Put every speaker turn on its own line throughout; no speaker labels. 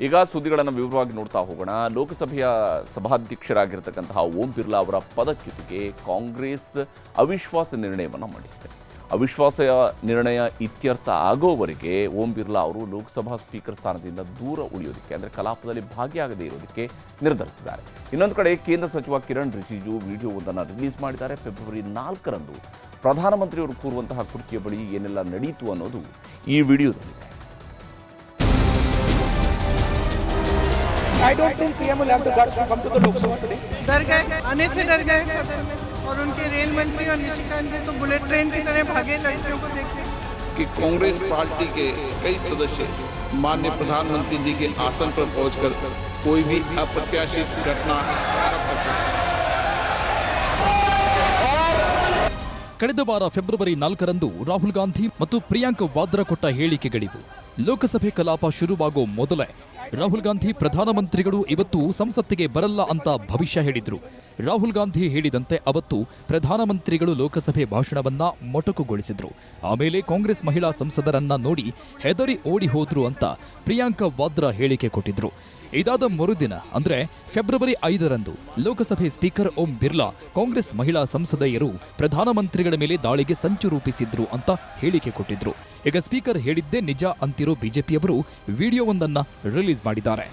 ಈಗ ಸುದ್ದಿಗಳನ್ನು ವಿವರವಾಗಿ ನೋಡ್ತಾ ಹೋಗೋಣ. ಲೋಕಸಭೆಯ ಸಭಾಧ್ಯಕ್ಷರಾಗಿರ್ತಕ್ಕಂತಹ ಓಂ ಬಿರ್ಲಾ ಅವರ ಪದಚ್ಯುತಿಗೆ ಕಾಂಗ್ರೆಸ್ ಅವಿಶ್ವಾಸ ನಿರ್ಣಯವನ್ನು ಮಂಡಿಸಿದೆ. ಅವಿಶ್ವಾಸ ನಿರ್ಣಯ ಇತ್ಯರ್ಥ ಆಗೋವರೆಗೆ ಓಂ ಬಿರ್ಲಾ ಅವರು ಲೋಕಸಭಾ ಸ್ಪೀಕರ್ ಸ್ಥಾನದಿಂದ ದೂರ ಉಳಿಯೋದಕ್ಕೆ, ಅಂದರೆ ಕಲಾಪದಲ್ಲಿ ಭಾಗಿಯಾಗದೇ ಇರೋದಕ್ಕೆ ನಿರ್ಧರಿಸಿದ್ದಾರೆ. ಇನ್ನೊಂದು ಕಡೆ ಕೇಂದ್ರ ಸಚಿವ ಕಿರಣ್ ರಿಜಿಜು ವಿಡಿಯೋವೊಂದನ್ನು ರಿಲೀಸ್ ಮಾಡಿದ್ದಾರೆ. ಫೆಬ್ರವರಿ 4ರಂದು ಪ್ರಧಾನಮಂತ್ರಿಯವರು ಕೂರುವಂತಹ ಕುರ್ಚಿಯ ಬಳಿ ಏನೆಲ್ಲ ನಡೆಯಿತು ಅನ್ನೋದು ಈ ವಿಡಿಯೋದಲ್ಲಿದೆ.
I don't think PM will have the guts to come to the Lok Sabha today.
डर गए, आने से डर गए सदन में, और उनके रेल मंत्री और निशिकांत जी तो बुलेट ट्रेन की तरह भागे लड़कियों को देखते
कि कांग्रेस पार्टी के कई सदस्य माननीय प्रधानमंत्री जी के आसन पर पहुंचकर कोई भी अप्रत्याशित घटना
ಕಳೆದ ವಾರ ಫೆಬ್ರವರಿ 4ರಂದು ರಾಹುಲ್ ಗಾಂಧಿ ಮತ್ತು ಪ್ರಿಯಾಂಕಾ ವಾದ್ರಾ ಕೊಟ್ಟ ಹೇಳಿಕೆಗಳಿವು. ಲೋಕಸಭೆ ಕಲಾಪ ಶುರುವಾಗೋ ಮೊದಲೇ ರಾಹುಲ್ ಗಾಂಧಿ ಪ್ರಧಾನಮಂತ್ರಿಗಳು ಇವತ್ತು ಸಂಸತ್ತಿಗೆ ಬರಲ್ಲ ಅಂತ ಭವಿಷ್ಯ ಹೇಳಿದ್ರು. ರಾಹುಲ್ ಗಾಂಧಿ ಹೇಳಿದಂತೆ ಅವತ್ತು ಪ್ರಧಾನಮಂತ್ರಿಗಳು ಲೋಕಸಭೆ ಭಾಷಣವನ್ನ ಮೊಟಕುಗೊಳಿಸಿದ್ರು. ಆಮೇಲೆ ಕಾಂಗ್ರೆಸ್ ಮಹಿಳಾ ಸಂಸದರನ್ನ ನೋಡಿ ಹೆದರಿ ಓಡಿ ಹೋದ್ರು ಅಂತ ಪ್ರಿಯಾಂಕಾ ವಾದ್ರಾ ಹೇಳಿಕೆ ಕೊಟ್ಟಿದ್ರು. ಇದಾದ ಮರುದಿನ ಅಂದ್ರೆ ಫೆಬ್ರವರಿ 5ರಂದು ಲೋಕಸಭೆ ಸ್ಪೀಕರ್ ಓಂ ಬಿರ್ಲಾ ಕಾಂಗ್ರೆಸ್ ಮಹಿಳಾ ಸಂಸದೆಯರು ಪ್ರಧಾನಮಂತ್ರಿಗಳ ಮೇಲೆ ದಾಳಿಗೆ ಸಂಚು ರೂಪಿಸಿದ್ರು ಅಂತ ಹೇಳಿಕೆ ಕೊಟ್ಟಿದ್ರು. ಈಗ ಸ್ಪೀಕರ್ ಹೇಳಿದ್ದೇ ನಿಜ ಅಂತಿರೋ ಬಿಜೆಪಿಯವರು ವಿಡಿಯೋವೊಂದನ್ನ ರಿಲೀಸ್ ಮಾಡಿದ್ದಾರೆ.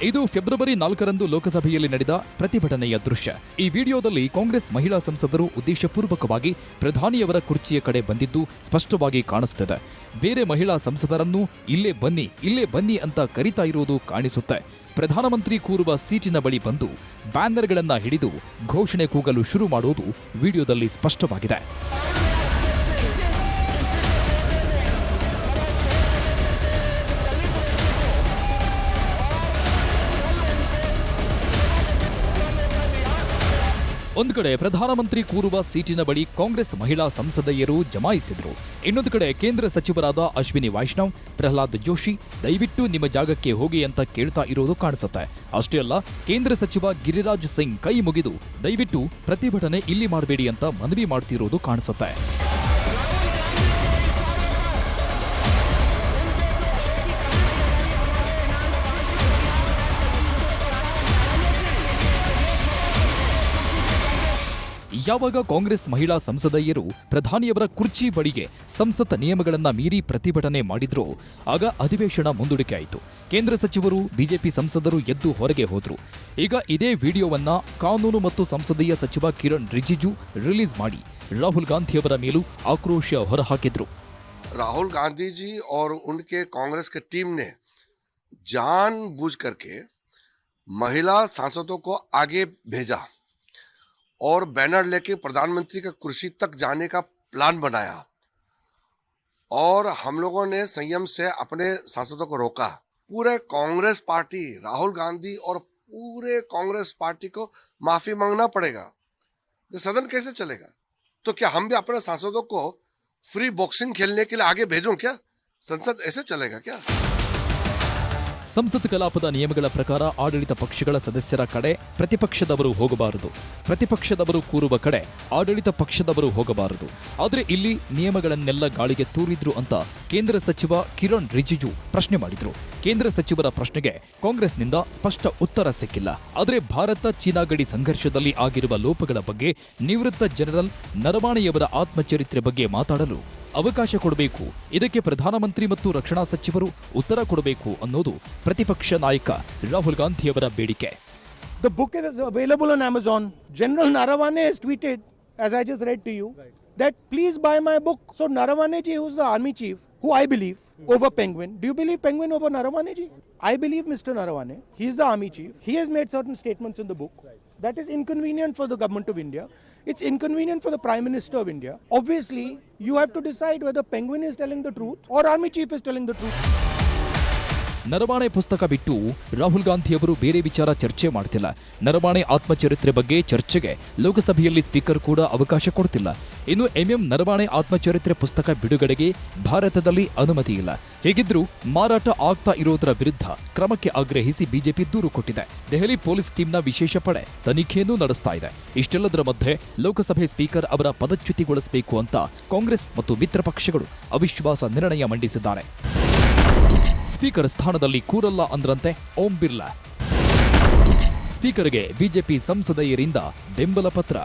ಇದು ಫೆಬ್ರವರಿ 4ರಂದು ಲೋಕಸಭೆಯಲ್ಲಿ ನಡೆದ ಪ್ರತಿಭಟನೆಯ ದೃಶ್ಯ. ಈ ವಿಡಿಯೋದಲ್ಲಿ ಕಾಂಗ್ರೆಸ್ ಮಹಿಳಾ ಸಂಸದರು ಉದ್ದೇಶಪೂರ್ವಕವಾಗಿ ಪ್ರಧಾನಿಯವರ ಕುರ್ಚಿಯ ಕಡೆ ಬಂದಿದ್ದು ಸ್ಪಷ್ಟವಾಗಿ ಕಾಣಿಸುತ್ತಿದೆ. ಬೇರೆ ಮಹಿಳಾ ಸಂಸದರನ್ನು ಇಲ್ಲೇ ಬನ್ನಿ ಅಂತ ಕರೀತಾ ಇರುವುದು ಕಾಣಿಸುತ್ತೆ. ಪ್ರಧಾನಮಂತ್ರಿ ಕೂರುವ ಸೀಟಿನ ಬಳಿ ಬಂದು ಬ್ಯಾನರ್ಗಳನ್ನ ಹಿಡಿದು ಘೋಷಣೆ ಕೂಗಲು ಶುರು ಮಾಡುವುದು ವಿಡಿಯೋದಲ್ಲಿ ಸ್ಪಷ್ಟವಾಗಿದೆ. ಒಂದು ಕಡೆ ಪ್ರಧಾನಮಂತ್ರಿ ಕೂರುವ ಸೀಟಿನ ಬಳಿ ಕಾಂಗ್ರೆಸ್ ಮಹಿಳಾ ಸಂಸದೆಯರು ಜಮಾಯಿಸಿದ್ರು. ಇನ್ನೊಂದು ಕಡೆ ಕೇಂದ್ರ ಸಚಿವರಾದ ಅಶ್ವಿನಿ ವೈಷ್ಣವ್, ಪ್ರಹ್ಲಾದ್ ಜೋಶಿ ದಯವಿಟ್ಟು ನಿಮ್ಮ ಜಾಗಕ್ಕೆ ಹೋಗಿ ಅಂತ ಕೇಳ್ತಾ ಇರೋದು ಕಾಣಿಸುತ್ತೆ. ಅಷ್ಟೇ ಅಲ್ಲ, ಕೇಂದ್ರ ಸಚಿವ ಗಿರಿರಾಜ್ ಸಿಂಗ್ ಕೈ ಮುಗಿದು ದಯವಿಟ್ಟು ಪ್ರತಿಭಟನೆ ಇಲ್ಲಿ ಮಾಡಬೇಡಿ ಅಂತ ಮನವಿ ಮಾಡ್ತಿರೋದು ಕಾಣಿಸುತ್ತೆ. ಯಾವಾಗ ಕಾಂಗ್ರೆಸ್ ಮಹಿಳಾ ಸಂಸದೆಯರು ಪ್ರಧಾನಿಯವರ ಕುರ್ಚಿ ಬಳಿಗೆ ಸಂಸತ್ ನಿಯಮಗಳನ್ನ ಮೀರಿ ಪ್ರತಿಭಟನೆ ಮಾಡಿದ್ರು, ಆಗ ಅಧಿವೇಶನ ಮುಂದೂಡಿಕೆ ಆಯಿತು. ಕೇಂದ್ರ ಸಚಿವರು, ಬಿಜೆಪಿ ಸಂಸದರು ಎದ್ದು ಹೊರಗೆ ಹೋದ್ರು. ಈಗ ಇದೇ ವಿಡಿಯೋವನ್ನ ಕಾನೂನು ಮತ್ತು ಸಂಸದೀಯ ಸಚಿವ ಕಿರಣ್ ರಿಜಿಜು ರಿಲೀಸ್ ಮಾಡಿ ರಾಹುಲ್ ಗಾಂಧಿಯವರ ಮೇಲೂ ಆಕ್ರೋಶ ಹೊರಹಾಕಿದ್ರು.
राहुल गांधी जी और उनके कांग्रेस के टीम ने जानबूझ करके महिला सांसदों को आगे भेजा और बैनर लेके प्रधानमंत्री की कुर्सी तक जाने का प्लान बनाया, और हम लोगों ने संयम से अपने सांसदों को रोका. पूरे कांग्रेस पार्टी, राहुल गांधी और पूरे कांग्रेस पार्टी को माफी मांगना पड़ेगा. तो सदन कैसे चलेगा? तो क्या हम भी अपने सांसदों को फ्री बॉक्सिंग खेलने के लिए आगे भेजों क्या? संसद ऐसे चलेगा क्या?
ಸಂಸತ್ ಕಲಾಪದ ನಿಯಮಗಳ ಪ್ರಕಾರ ಆಡಳಿತ ಪಕ್ಷಗಳ ಸದಸ್ಯರ ಕಡೆ ಪ್ರತಿಪಕ್ಷದವರು ಹೋಗಬಾರದು, ಪ್ರತಿಪಕ್ಷದವರು ಕೂರುವ ಕಡೆ ಆಡಳಿತ ಪಕ್ಷದವರು ಹೋಗಬಾರದು. ಆದರೆ ಇಲ್ಲಿ ನಿಯಮಗಳನ್ನೆಲ್ಲ ಗಾಳಿಗೆ ತೂರಿದ್ರು ಅಂತ ಕೇಂದ್ರ ಸಚಿವ ಕಿರಣ್ ರಿಜಿಜು ಪ್ರಶ್ನೆ ಮಾಡಿದ್ರು. ಕೇಂದ್ರ ಸಚಿವರ ಪ್ರಶ್ನೆಗೆ ಕಾಂಗ್ರೆಸ್ನಿಂದ ಸ್ಪಷ್ಟ ಉತ್ತರ ಸಿಕ್ಕಿಲ್ಲ. ಆದರೆ ಭಾರತ ಚೀನಾ ಗಡಿ ಸಂಘರ್ಷದಲ್ಲಿ ಆಗಿರುವ ಲೋಪಗಳ ಬಗ್ಗೆ ನಿವೃತ್ತ ಜನರಲ್ ನರವಾಣೆಯವರ ಆತ್ಮಚರಿತ್ರೆ ಬಗ್ಗೆ ಮಾತಾಡಲು ಅವಕಾಶ ಕೊಡಬೇಕು, ಇದಕ್ಕೆ ಪ್ರಧಾನಮಂತ್ರಿ ಮತ್ತು ರಕ್ಷಣಾ ಸಚಿವರು ಉತ್ತರ ಕೊಡಬೇಕು ಅನ್ನೋದು ಪ್ರತಿಪಕ್ಷ ನಾಯಕ ರಾಹುಲ್ ಗಾಂಧಿಯವರ ಬೇಡಿಕೆ.
The book is available on Amazon. General Narawane has tweeted, as I just read to you, that please buy my book. So Narawane ji, who's the army chief, who I believe over Penguin. Do you believe Penguin over Narawane ji? I believe Mr. Narawane. He is the army chief. He has made certain statements in the book. That is inconvenient for the government of India. It's inconvenient for the Prime Minister of India. Obviously, you have to decide whether Penguin is telling the truth or Army Chief is telling the truth.
Naravane ಪುಸ್ತಕ ಬಿಟ್ಟು ರಾಹುಲ್ ಗಾಂಧಿಯವರು ಬೇರೆ ವಿಚಾರ ಚರ್ಚೆ ಮಾಡ್ತಿಲ್ಲ. ನರವಾಣೆ ಆತ್ಮಚರಿತ್ರೆ ಬಗ್ಗೆ ಚರ್ಚೆಗೆ ಲೋಕಸಭೆಯಲ್ಲಿ ಸ್ಪೀಕರ್ ಕೂಡ ಅವಕಾಶ ಕೊಡ್ತಿಲ್ಲ. ಇನ್ನು ಎಂಎಂ ನರವಾಣೆ ಆತ್ಮಚರಿತ್ರೆ ಪುಸ್ತಕ ಬಿಡುಗಡೆಗೆ ಭಾರತದಲ್ಲಿ ಅನುಮತಿ ಇಲ್ಲ. ಹೀಗಿದ್ರೂ ಮಾರಾಟ ಆಗ್ತಾ ಇರೋದರ ವಿರುದ್ಧ ಕ್ರಮಕ್ಕೆ ಆಗ್ರಹಿಸಿ ಬಿಜೆಪಿ ದೂರು ಕೊಟ್ಟಿದೆ. ದೆಹಲಿ ಪೊಲೀಸ್ ಟೀಮ್ನ ವಿಶೇಷ ಪಡೆ ತನಿಖೆಯನ್ನೂ ನಡೆಸ್ತಾ ಇದೆ. ಇಷ್ಟೆಲ್ಲದರ ಮಧ್ಯೆ ಲೋಕಸಭೆ ಸ್ಪೀಕರ್ ಅವರ ಪದಚ್ಯುತಿಗೊಳಿಸಬೇಕು ಅಂತ ಕಾಂಗ್ರೆಸ್ ಮತ್ತು ಮಿತ್ರ ಪಕ್ಷಗಳು ಅವಿಶ್ವಾಸ ನಿರ್ಣಯ ಮಂಡಿಸಿದ್ದಾರೆ. ಸ್ಪೀಕರ್ ಸ್ಥಾನದಲ್ಲಿ ಕೂರಲ್ಲ ಅಂದ್ರಂತೆ ಓಂ ಬಿರ್ಲಾ. ಸ್ಪೀಕರ್ಗೆ ಬಿಜೆಪಿ ಸಂಸದೆಯರಿಂದ ಬೆಂಬಲ ಪತ್ರ.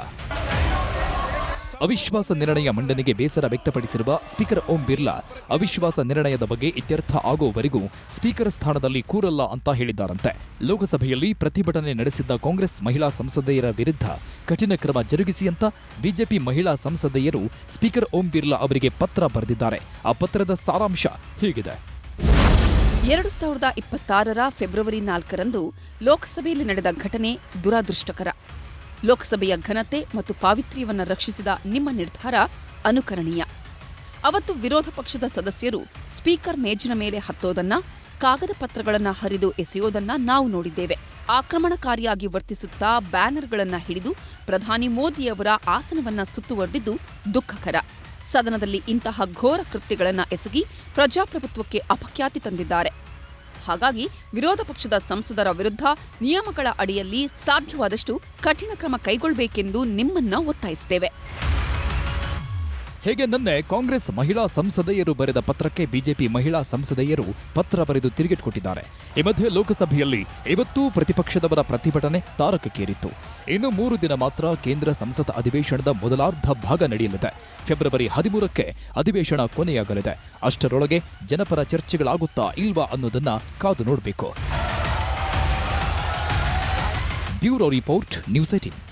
ಅವಿಶ್ವಾಸ ನಿರ್ಣಯ ಮಂಡನೆಗೆ ಬೇಸರ ವ್ಯಕ್ತಪಡಿಸಿರುವ ಸ್ಪೀಕರ್ ಓಂ ಬಿರ್ಲಾ ಅವಿಶ್ವಾಸ ನಿರ್ಣಯದ ಬಗ್ಗೆ ಇತ್ಯರ್ಥ ಆಗುವವರೆಗೂ ಸ್ಪೀಕರ್ ಸ್ಥಾನದಲ್ಲಿ ಕೂರಲ್ಲ ಅಂತ ಹೇಳಿದ್ದಾರಂತೆ. ಲೋಕಸಭೆಯಲ್ಲಿ ಪ್ರತಿಭಟನೆ ನಡೆಸಿದ್ದ ಕಾಂಗ್ರೆಸ್ ಮಹಿಳಾ ಸಂಸದೆಯರ ವಿರುದ್ಧ ಕಠಿಣ ಕ್ರಮ ಜರುಗಿಸಿ ಅಂತ ಬಿಜೆಪಿ ಮಹಿಳಾ ಸಂಸದೆಯರು ಸ್ಪೀಕರ್ ಓಂ ಬಿರ್ಲಾ ಅವರಿಗೆ ಪತ್ರ ಬರೆದಿದ್ದಾರೆ. ಆ ಪತ್ರದ ಸಾರಾಂಶ ಹೀಗಿದೆ.
2026ರ ಫೆಬ್ರವರಿ 4ರಂದು ಲೋಕಸಭೆಯಲ್ಲಿ ನಡೆದ ಘಟನೆ ದುರಾದೃಷ್ಟಕರ. ಲೋಕಸಭೆಯ ಘನತೆ ಮತ್ತು ಪಾವಿತ್ರ್ಯವನ್ನು ರಕ್ಷಿಸಿದ ನಿಮ್ಮ ನಿರ್ಧಾರ ಅನುಕರಣೀಯ. ಅವತ್ತು ವಿರೋಧ ಪಕ್ಷದ ಸದಸ್ಯರು ಸ್ಪೀಕರ್ ಮೇಜಿನ ಮೇಲೆ ಹತ್ತೋದನ್ನ, ಕಾಗದ ಪತ್ರಗಳನ್ನು ಹರಿದು ಎಸೆಯೋದನ್ನ ನಾವು ನೋಡಿದ್ದೇವೆ. ಆಕ್ರಮಣಕಾರಿಯಾಗಿ ವರ್ತಿಸುತ್ತಾ ಬ್ಯಾನರ್ಗಳನ್ನು ಹಿಡಿದು ಪ್ರಧಾನಿ ಮೋದಿಯವರ ಆಸನವನ್ನ ಸುತ್ತುವರೆದಿದ್ದು ದುಃಖಕರ. ಸದನದಲ್ಲಿ ಇಂತಹ ಘೋರ ಕೃತ್ಯಗಳನ್ನು ಎಸಗಿ ಪ್ರಜಾಪ್ರಭುತ್ವಕ್ಕೆ ಅಪಖ್ಯಾತಿ ತಂದಿದ್ದಾರೆ. ಹಾಗಾಗಿ ವಿರೋಧ ಪಕ್ಷದ ಸಂಸದರ ವಿರುದ್ಧ ನಿಯಮಗಳ ಅಡಿಯಲ್ಲಿ ಸಾಧ್ಯವಾದಷ್ಟು ಕಠಿಣ ಕ್ರಮ ಕೈಗೊಳ್ಳಬೇಕೆಂದು ನಿಮ್ಮನ್ನ ಒತ್ತಾಯಿಸುತ್ತೇವೆ.
ಹೇಗೆ ನಿನ್ನೆ ಕಾಂಗ್ರೆಸ್ ಮಹಿಳಾ ಸಂಸದೆಯರು ಬರೆದ ಪತ್ರಕ್ಕೆ ಬಿಜೆಪಿ ಮಹಿಳಾ ಸಂಸದೆಯರು ಪತ್ರ ಬರೆದು ತಿರುಗೇಟು. ಈ ಮಧ್ಯೆ ಲೋಕಸಭೆಯಲ್ಲಿ ಇವತ್ತೂ ಪ್ರತಿಪಕ್ಷದವರ ಪ್ರತಿಭಟನೆ ತಾರಕಕ್ಕೇರಿತ್ತು. ಇನ್ನು 3 ದಿನ ಮಾತ್ರ ಕೇಂದ್ರ ಸಂಸತ್ ಅಧಿವೇಶನದ ಮೊದಲಾರ್ಧ ಭಾಗ ನಡೆಯಲಿದೆ. ಫೆಬ್ರವರಿ 13ಕ್ಕೆ ಅಧಿವೇಶನ ಕೊನೆಯಾಗಲಿದೆ. ಅಷ್ಟರೊಳಗೆ ಜನಪರ ಚರ್ಚೆಗಳಾಗುತ್ತಾ ಇಲ್ವಾ ಅನ್ನೋದನ್ನ ಕಾದು ನೋಡಬೇಕು. Bureau report, news 18.